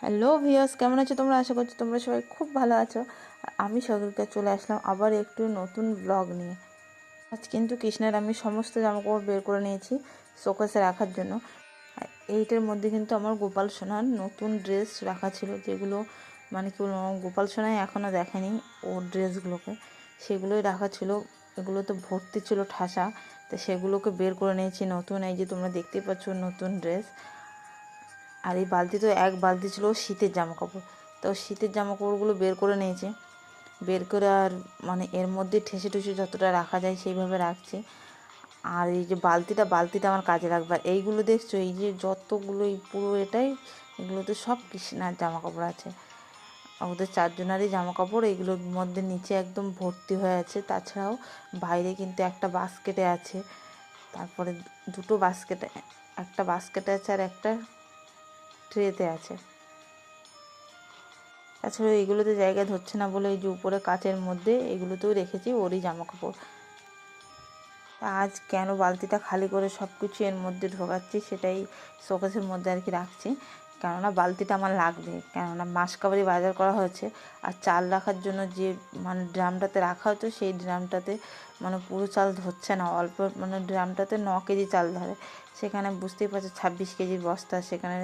Hello viewers, কেমন আছো তোমরা? আশা করছি তোমরা সবাই খুব ভালো আছো। আর আমি সকালকে চলে আসলাম আবার একটু নতুন ব্লগ নিয়ে। আজ কিন্তু কৃষ্ণের আমি সমস্ত জামাকাপড় বের করে নিয়েছি শোকেসে রাখার জন্য। আর এইটার মধ্যে কিন্তু আমার গোপাল সোনার নতুন ড্রেস রাখা ছিল, যেগুলো মানে কি বলবো, গোপাল সোনাই এখনও দেখেনি ওর ড্রেসগুলোকে, সেগুলোই রাখা ছিল। এগুলো তো ভর্তি ছিল ঠাসা, তো সেগুলোকে বের করে নিয়েছি নতুন। এই যে তোমরা দেখতেই পাচ্ছ নতুন ড্রেস। আর এই বালতি তো এক বালতি ছিল শীতের জামাকাপড়, তো শীতের জামাকাপড়গুলো বের করে নিয়েছি। বের করে আর মানে এর মধ্যে ঠেসে ঠুসে যতটা রাখা যায় সেইভাবে রাখছি। আর এই যে বালতিটা আমার কাজে লাগবে। আর এইগুলো দেখছো, এই যে যতগুলো এই পুরো এটাই, এগুলোতে সব কৃষ্ণার জামাকাপড় আছে। ওদের চারজনারই জামাকাপড় এইগুলোর মধ্যে নিচে একদম ভর্তি হয়ে আছে। তাছাড়াও বাইরে কিন্তু একটা বাস্কেটে আছে, তারপরে দুটো বাস্কেটে, একটা বাস্কেটে আছে আর একটা ট্রেতে আছে। তাছাড়া এগুলোতে জায়গা ধরছে না বলে এই যে উপরে কাচের মধ্যে এগুলোতেও রেখেছি ওরই জামাকাপড়। আজ কেন বালতিটা খালি করে সব কিছু এর মধ্যে ঢোকাচ্ছি, সেটাই শোকেসের মধ্যে আর কি রাখছি। কেননা বালতিটা আমার লাগবে, কেননা মাসকাবারি বাজার করা হয়েছে। আর চাল রাখার জন্য যে মানে ড্রামটাতে রাখা হতো, সেই ড্রামটাতে মানে পুরো চাল ধরছে না, অল্প মানে ড্রামটাতে 9 কেজি চাল ধরে। সেখানে বুঝতেই পারছো 26 কেজির বস্তা, সেখানে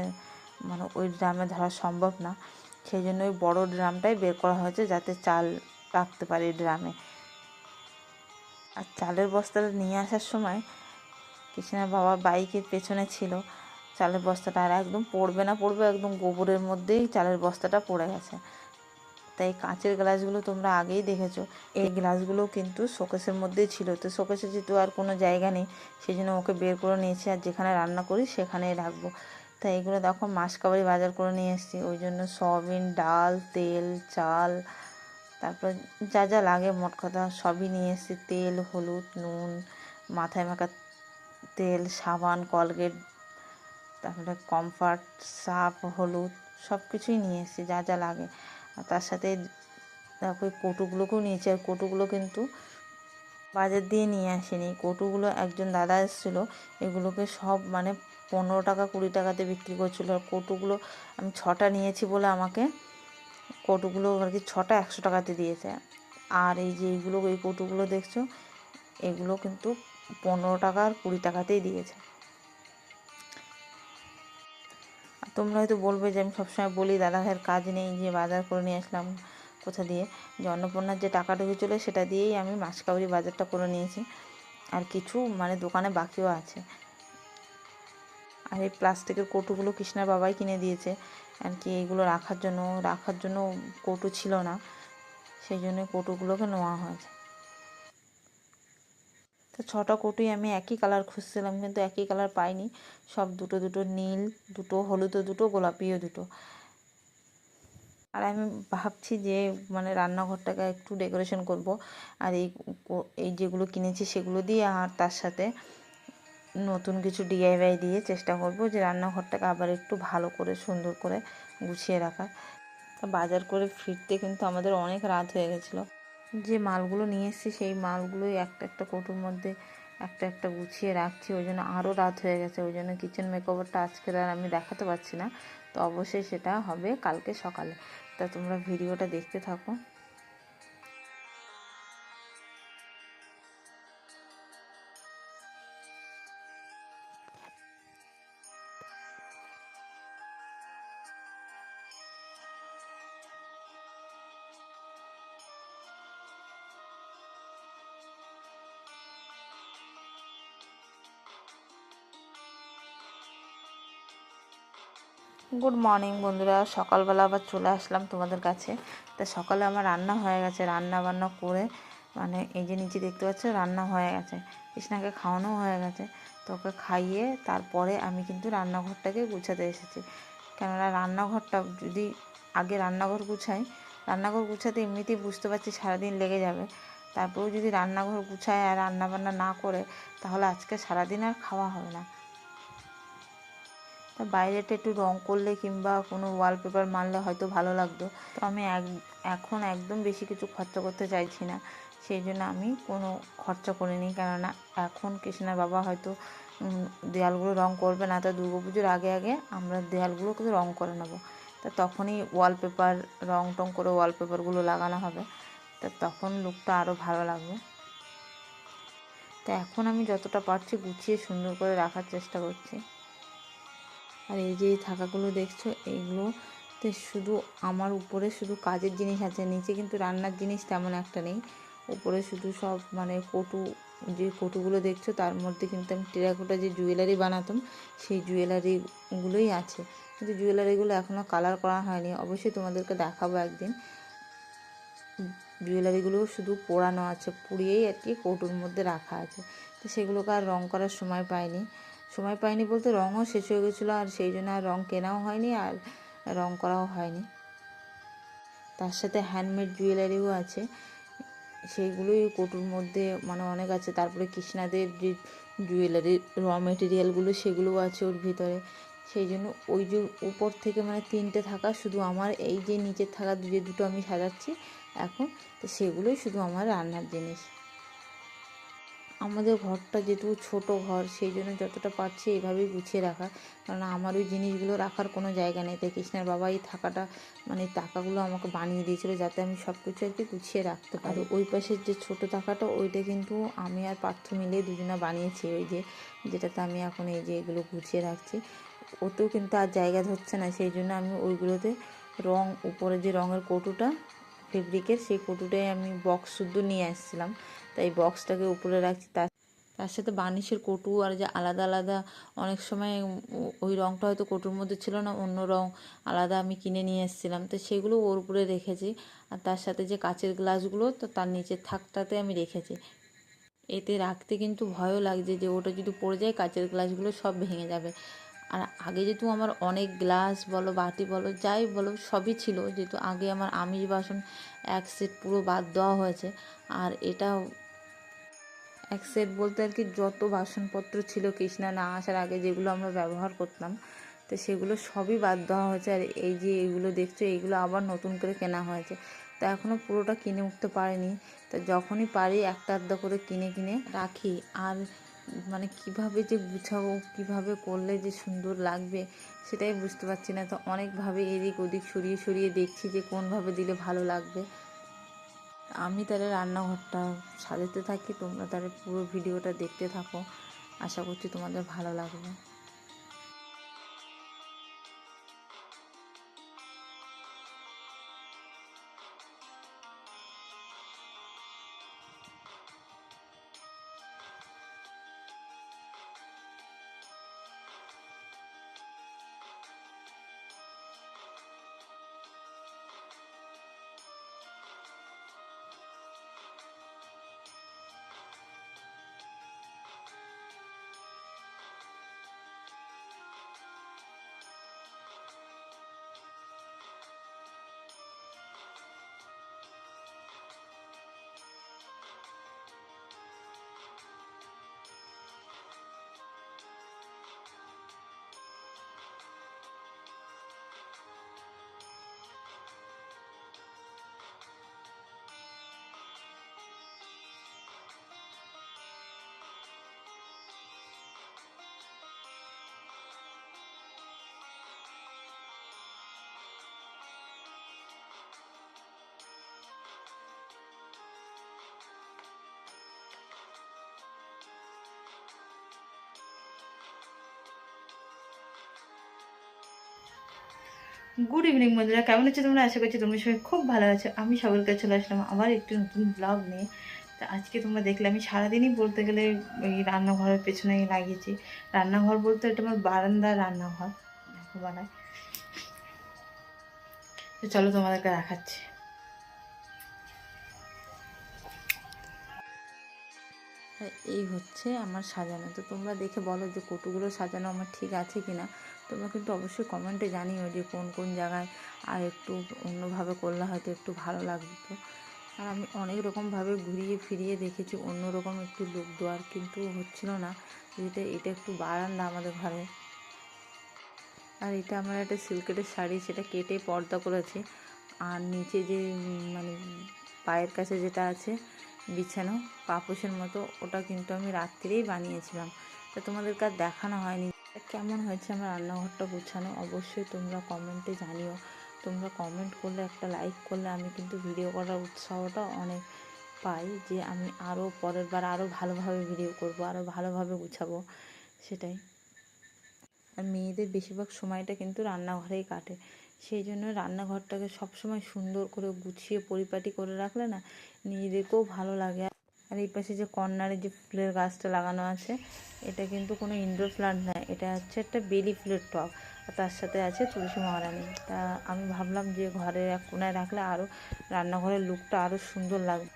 মানে ওই ড্রামে ধরা সম্ভব না। সেই জন্য ওই বড়ো ড্রামটাই বের করা হয়েছে, যাতে চাল রাখতে পারি ড্রামে। আর চালের বস্তাটা নিয়ে আসার সময় কৃষ্ণার বাবা বাইকের পেছনে ছিল চালের বস্তাটা, আর একদম পড়বে না পড়বে, একদম গোবরের মধ্যেই চালের বস্তাটা পড়ে গেছে। তাই কাঁচের গ্লাসগুলো তোমরা আগেই দেখেছো, এই গ্লাসগুলো কিন্তু শোকেসের মধ্যেই ছিল। তো শোকেসে যেহেতু আর কোনো জায়গা নেই, সেই জন্য ওকে বের করে নিয়েছি, আর যেখানে রান্না করি সেখানেই রাখবো। তাই এগুলো দেখো মাসকাবারি বাজার করে নিয়ে এসেছি। ওই জন্য সয়াবিন, ডাল, তেল, চাল, তারপর যা যা লাগে মোট কথা সবই নিয়ে এসেছি। তেল, হলুদ, নুন, মাথায় মাখা তেল, সাবান, কলগেট, তারপরে কমফর্ট, সার্ফ, হলুদ, সব কিছুই নিয়ে এসেছি যা যা লাগে। আর তার সাথে দেখো এই কৌটোগুলোকেও নিয়েছি। আর কৌটোগুলো কিন্তু বাজার দিয়ে নিয়ে আসিনি, কৌটোগুলো একজন দাদা এসেছিলো, এগুলোকে সব মানে 15 টাকা 20 টাকাতে বিক্রি করছিলো। আর কৌটোগুলো আমি 6টা নিয়েছি বলে আমাকে কৌটোগুলো আর কি 6টা 100 টাকাতে দিয়েছে। আর এই যে এইগুলো, এই কৌটোগুলো দেখছো, এগুলো কিন্তু 15 টাকা আর 20 টাকাতেই দিয়েছে। তোমরা হয়তো বলবে যে আমি সবসময় বলি দাদা ভাইয়ের কাজ নেই, যে বাজার করে নিয়ে আসলাম কোথা দিয়ে, যে অন্নপূর্ণার যে টাকা ঢুকেছিলো সেটা দিয়েই আমি মাসকাবারি বাজারটা করে নিয়েছি। আর কিছু মানে দোকানে বাকিও আছে। আর এই প্লাস্টিকের কৌটোগুলো কৃষ্ণার বাবাই কিনে দিয়েছে আর কি, এইগুলো রাখার জন্য কৌটো ছিল না, সেই জন্য কৌটোগুলোকে নেওয়া হয়েছে। তো 6টা কৌটোই আমি একই কালার খুঁজছিলাম, কিন্তু একই কালার পাইনি। সব দুটো দুটো নীল, দুটো হলুদও, দুটো গোলাপিও দুটো। আর আমি ভাবছি যে মানে রান্নাঘরটাকে একটু ডেকোরেশন করব। আর এই যেগুলো কিনেছি সেগুলো দিয়ে, আর তার সাথে নতুন কিছু ডিআইওয়াই দিয়ে চেষ্টা করব যে রান্নাঘরটাকে আবার একটু ভালো করে সুন্দর করে গুছিয়ে রাখার। বাজার করে ফিরতে কিন্তু আমাদের অনেক রাত হয়ে গেছিলো। যে মালগুলো নিয়ে এসেছি সেই মালগুলোই একটা একটা কৌটোর মধ্যে একটা একটা গুছিয়ে রাখছি, ওই জন্য আরও রাত হয়ে গেছে। ওই জন্য কিচেন মেকওভারটা আজকের আর আমি দেখাতে পারছি না, তো অবশ্যই সেটা হবে কালকে সকালে। তা তোমরা ভিডিওটা দেখতে থাকো। গুড মর্নিং বন্ধুরা, সকালবেলা আবার চলে আসলাম তোমাদের কাছে। তা সকালে আমার রান্না হয়ে গেছে, রান্না বান্না করে মানে এই যে নিচে দেখতে পাচ্ছ রান্না হয়ে গেছে, কৃষ্ণাকে খাওয়ানো হয়ে গেছে। তো ওকে খাইয়ে তারপরে আমি কিন্তু রান্নাঘরটাকে গুছাতে এসেছি। কেননা রান্নাঘরটা যদি আগে রান্নাঘর গুছাতে এমনিতেই বুঝতে পারছি সারাদিন লেগে যাবে। তারপরেও যদি রান্নাঘর গুছায় আর রান্নাবান্না না করে, তাহলে আজকে সারাদিন আর খাওয়া হবে না। তা বাইরেটা একটু রং করলে কিংবা কোনো ওয়ালপেপার মারলে হয়তো ভালো লাগতো। তো আমি এখন একদম বেশি কিছু খরচা করতে চাইছি না, সেই জন্য আমি কোনো খরচা করিনি। কেননা এখন কৃষ্ণার বাবা হয়তো দেয়ালগুলো রং করবে না, তো দুর্গাপুজোর আগে আগে আমরা দেয়ালগুলো কিন্তু রং করে নেবো। তা তখনই ওয়ালপেপার রং টং করে ওয়ালপেপারগুলো লাগানো হবে, তা তখন লুকটা আরও ভালো লাগবে। তা এখন আমি যতটা পারছি গুছিয়ে সুন্দর করে রাখার চেষ্টা করছি। আর এই যে থাকাগুলো দেখছো, এইগুলোতে শুধু আমার উপরে শুধু কাজের জিনিস আছে, নিচে কিন্তু রান্নার জিনিস তেমন একটা নেই। উপরে শুধু সব মানে যে কটুগুলো দেখছো তার মধ্যে কিন্তু আমি টেরাকোটা যে জুয়েলারি বানাতাম সেই জুয়েলারিগুলোই আছে, কিন্তু জুয়েলারিগুলো এখনও কালার করা হয়নি। অবশ্যই তোমাদেরকে দেখাবো একদিন। জুয়েলারিগুলো শুধু পোড়ানো আছে, পুড়িয়েই আর কি কৌটোর মধ্যে রাখা আছে। তো সেগুলোকে আর রং করার সময় পাইনি বলতে রঙও শেষ হয়ে গেছিলো, আর সেই জন্য আর রং কেনাও হয়নি আর রং করাও হয়নি। তার সাথে হ্যান্ডমেড জুয়েলারিও আছে, সেইগুলোই কৌটোর মধ্যে মানে অনেক আছে। তারপরে কৃষ্ণাদের যে জুয়েলারি র মেটেরিয়ালগুলো সেগুলোও আছে ওর ভিতরে। সেই জন্য ওই যে উপর থেকে মানে 3টে থাকা, শুধু আমার এই যে নিচের থাকা যে দুটো আমি সাজাচ্ছি এখন, তো সেগুলোই শুধু আমার রান্নার জিনিস। আমাদের ঘরটা যেহেতু ছোটো ঘর, সেই জন্য যতটা পারছি এইভাবেই গুছিয়ে রাখা, কারণ আমার ওই জিনিসগুলো রাখার কোনো জায়গা নেই। তাই কৃষ্ণার বাবা এই থাকাটা মানে টাকাগুলো আমাকে বানিয়ে দিয়েছিলো যাতে আমি সব কিছু আর কি গুছিয়ে রাখতে পারি। ওই পাশের যে ছোটো টাকাটা ওইটা কিন্তু আমি আর পার্থ মিলে দুজনা বানিয়েছি, ওই যেটাতে আমি এখন এই যে এগুলো গুছিয়ে রাখছি। ওতেও কিন্তু আর জায়গা ধরছে না, সেই জন্য আমি ওইগুলোতে রং, উপরে যে রঙের কৌটোটা ফেব্রিকের, সেই কৌটোটাই আমি বক্স শুদ্ধ নিয়ে আসছিলাম, তাই বক্সটাকে উপরে রাখছি। তার সাথে বার্নিশের কৌটো আর যে আলাদা আলাদা অনেক সময় ওই রঙটা হয়তো কৌটোর মধ্যে ছিল না, অন্য রঙ আলাদা আমি কিনে নিয়ে এসেছিলাম, তো সেগুলো ওর উপরে রেখেছি। আর তার সাথে যে কাচের গ্লাসগুলো, তো তার নিচের থাকটাতে আমি রেখেছি। এতে রাখতে কিন্তু ভয়ও লাগছে যে ওটা যদি পড়ে যায় কাচের গ্লাসগুলো সব ভেঙে যাবে। আর আগে যেহেতু আমার অনেক গ্লাস বলো, বাটি বলো, যাই বলো সবই ছিল, যেহেতু আগে আমার আমিষ বাসন এক সেট পুরো বাদ দেওয়া হয়েছে। আর এটা এক সেট বলতে আর কি যত বাসনপত্র ছিল কৃষ্ণা না আসার আগে যেগুলো আমরা ব্যবহার করতাম, তো সেগুলো সবই বাদ দেওয়া হয়েছে। আর এই যে এইগুলো দেখছো, এইগুলো আবার নতুন করে কেনা হয়েছে। তো এখনও পুরোটা কিনে উঠতে পারিনি, তো যখনই পারি একটা আধটা করে কিনে রাখি। আর মানে কিভাবে যে গুছাবো, কিভাবে করলে যে সুন্দর লাগবে সেটাই বুঝতে পারছি না। তো অনেকভাবে এদিক ওদিক সরিয়ে দেখছি যে কোনভাবে দিলে ভালো লাগবে। আমি তাহলে রান্নাঘরটা সাজাতে থাকি, তোমরা তাহলে পুরো ভিডিওটা দেখতে থাকো, আশা করছি তোমাদের ভালো লাগবে। গুড ইভিনিং বন্ধুরা, কেমন আছো তোমরা? আশা করছি তোমরা সবাই খুব ভালো আছো। আমি সবার কাছে চলে আসলাম আবার একটু নতুন ব্লগ নিয়ে। তো আজকে তোমরা দেখলে আমি সারাদিনই বলতে গেলে এই রান্নাঘরের পেছনেই লাগিয়েছি। রান্নাঘর বলতে এটা আমার বারান্দার রান্নাঘর বানায়। তো চলো তোমাদেরকে দেখাচ্ছি। এই হচ্ছে আমার সাজানো। তো তোমরা দেখে বলো যে কৌটোগুলো সাজানো আমার ঠিক আছে কি না। তোমরা কিন্তু অবশ্যই কমেন্টে জানিও যে কোন কোন জায়গায় আর একটু অন্যভাবে করলে হয়তো একটু ভালো লাগতো। আর আমি অনেক রকমভাবে ঘুরিয়ে ফিরিয়ে দেখেছি অন্য রকম একটু লুক দেওয়ার, কিন্তু হচ্ছিল না। এটা একটু বারান্দা আমাদের ঘরে। আর এটা আমার একটা সিল্কের শাড়ি, সেটা কেটে পর্দা করেছি। আর নিচে যে মানে পায়ের কাছে যেটা আছে বিছানো পাপোশের মতো, ওটা কিন্তু আমি রাত্রেই বানিয়েছিলাম। তা তোমাদেরকে আর দেখানো হয়নি। কেমন হয়েছে আমার রান্নাঘরটা গুছানো অবশ্যই তোমরা কমেন্টে জানিও। তোমরা কমেন্ট করলে, একটা লাইক করলে আমি কিন্তু ভিডিও করার উৎসাহটা অনেক পাই, যে আমি আরও পরের বার আরও ভালোভাবে ভিডিও করব, আরও ভালোভাবে গুছাবো, সেটাই। আর মেয়েদের বেশিরভাগ সময়টা কিন্তু রান্নাঘরেই কাটে, সেই জন্য রান্নাঘরটাকে সবসময় সুন্দর করে গুছিয়ে পরিপাটি করে রাখলে না নিজেদেরকেও ভালো লাগে। আর এই পাশে যে কর্নারে যে ফুলের গাছটা লাগানো আছে, এটা কিন্তু কোনো ইনডোর প্লান্ট নয়, এটা হচ্ছে একটা বেলি ফুলের টব, আর তার সাথে আছে তুলসী মহারানী। তা আমি ভাবলাম যে ঘরের এক কোনায় রাখলে আরও রান্নাঘরের লুকটা আরও সুন্দর লাগবে।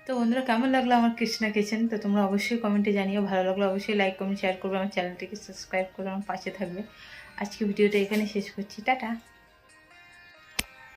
তো বন্ধুরা, কেমন লাগলো আমার কৃষ্ণা কিচেন? তো তোমরা অবশ্যই কমেন্টে জানিও। ভালো লাগলো অবশ্যই লাইক কমেন্ট শেয়ার করবে, আমার চ্যানেলটিকে সাবস্ক্রাইব করে আমার পাশে থাকবে। আজকে ভিডিওটা এখানে শেষ করছি, টাটা।